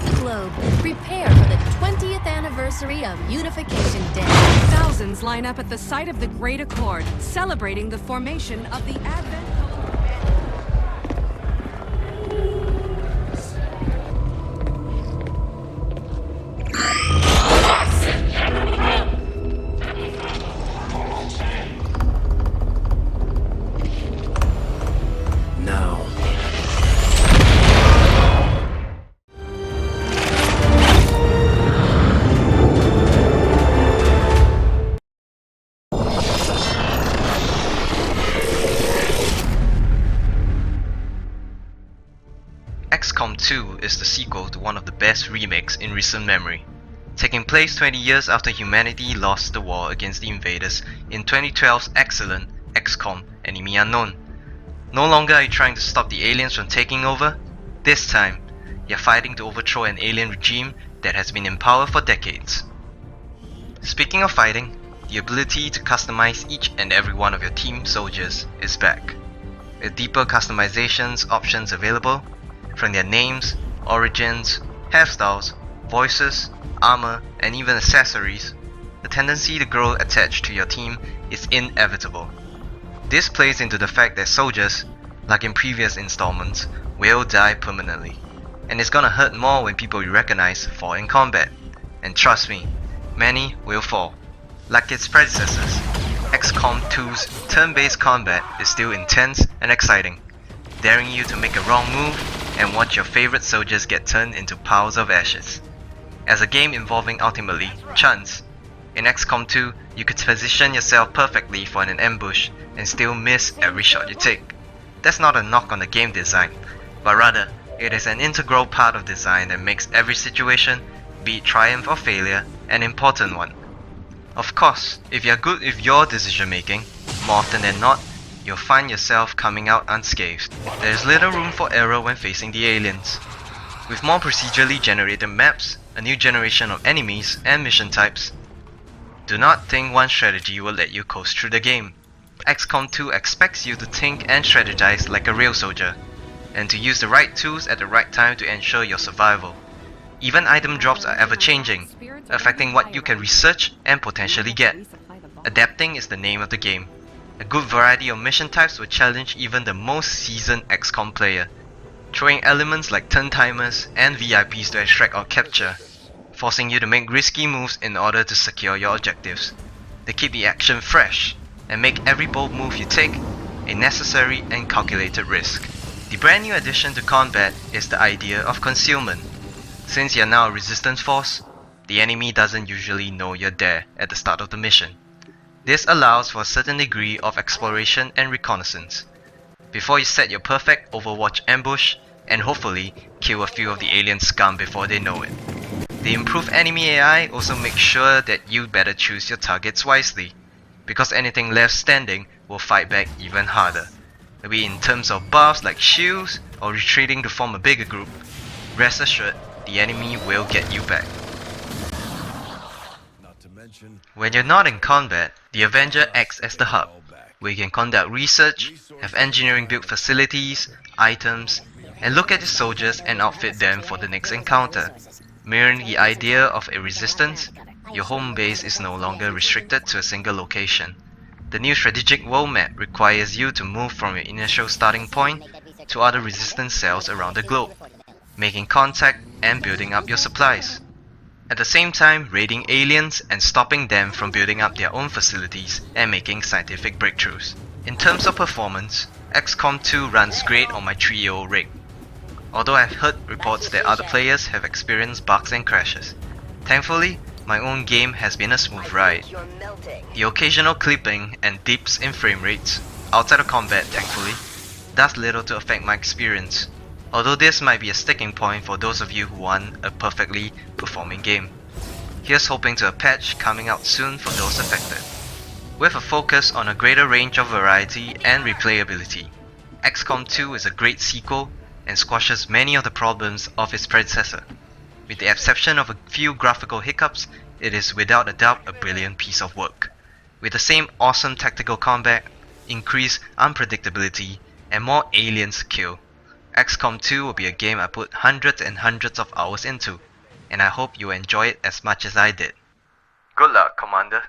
the globe, prepare for the 20th anniversary of Unification Day. Thousands line up at the site of the Great Accord, celebrating the formation of the Advent. XCOM 2 is the sequel to one of the best remakes in recent memory. Taking place 20 years after humanity lost the war against the invaders in 2012's excellent XCOM Enemy Unknown. No longer are you trying to stop the aliens from taking over, this time you're fighting to overthrow an alien regime that has been in power for decades. Speaking of fighting, the ability to customize each and every one of your team soldiers is back. With deeper customizations options available, from their names, origins, hairstyles, voices, armour, and even accessories, the tendency to grow attached to your team is inevitable. This plays into the fact that soldiers, like in previous installments, will die permanently, and it's gonna hurt more when people you recognize fall in combat. And trust me, many will fall. Like its predecessors, XCOM 2's turn-based combat is still intense and exciting, daring you to make a wrong move and watch your favorite soldiers get turned into piles of ashes. As a game involving ultimately chance, in XCOM 2 you could position yourself perfectly for an ambush and still miss every shot you take. That's not a knock on the game design, but rather it is an integral part of design that makes every situation, be it triumph or failure, an important one. Of course, if you're good with your decision making, more often than not, you'll find yourself coming out unscathed. There is little room for error when facing the aliens. With more procedurally generated maps, a new generation of enemies and mission types, do not think one strategy will let you coast through the game. XCOM 2 expects you to think and strategize like a real soldier, and to use the right tools at the right time to ensure your survival. Even item drops are ever changing, affecting what you can research and potentially get. Adapting is the name of the game. A good variety of mission types will challenge even the most seasoned XCOM player, throwing elements like turn timers and VIPs to extract or capture, forcing you to make risky moves in order to secure your objectives. They keep the action fresh, and make every bold move you take a necessary and calculated risk. The brand new addition to combat is the idea of concealment. Since you're now a resistance force, the enemy doesn't usually know you're there at the start of the mission. This allows for a certain degree of exploration and reconnaissance, before you set your perfect Overwatch ambush and hopefully kill a few of the alien scum before they know it. The improved enemy AI also makes sure that you better choose your targets wisely, because anything left standing will fight back even harder. Maybe in terms of buffs like shields or retreating to form a bigger group, rest assured the enemy will get you back. When you're not in combat, the Avenger acts as the hub, where you can conduct research, have engineering built facilities, items, and look at your soldiers and outfit them for the next encounter. Mirroring the idea of a resistance, your home base is no longer restricted to a single location. The new strategic world map requires you to move from your initial starting point to other resistance cells around the globe, making contact and building up your supplies. At the same time, raiding aliens and stopping them from building up their own facilities and making scientific breakthroughs. In terms of performance, XCOM 2 runs great on my 3-year-old rig, although I've heard reports that other players have experienced bugs and crashes. Thankfully, my own game has been a smooth ride. The occasional clipping and dips in frame rates, outside of combat thankfully, does little to affect my experience, although this might be a sticking point for those of you who want a perfectly performing game. Here's hoping to a patch coming out soon for those affected. With a focus on a greater range of variety and replayability, XCOM 2 is a great sequel and squashes many of the problems of its predecessor. With the exception of a few graphical hiccups, it is without a doubt a brilliant piece of work. With the same awesome tactical combat, increased unpredictability, and more aliens to kill, XCOM 2 will be a game I put hundreds and hundreds of hours into, and I hope you enjoy it as much as I did. Good luck, Commander.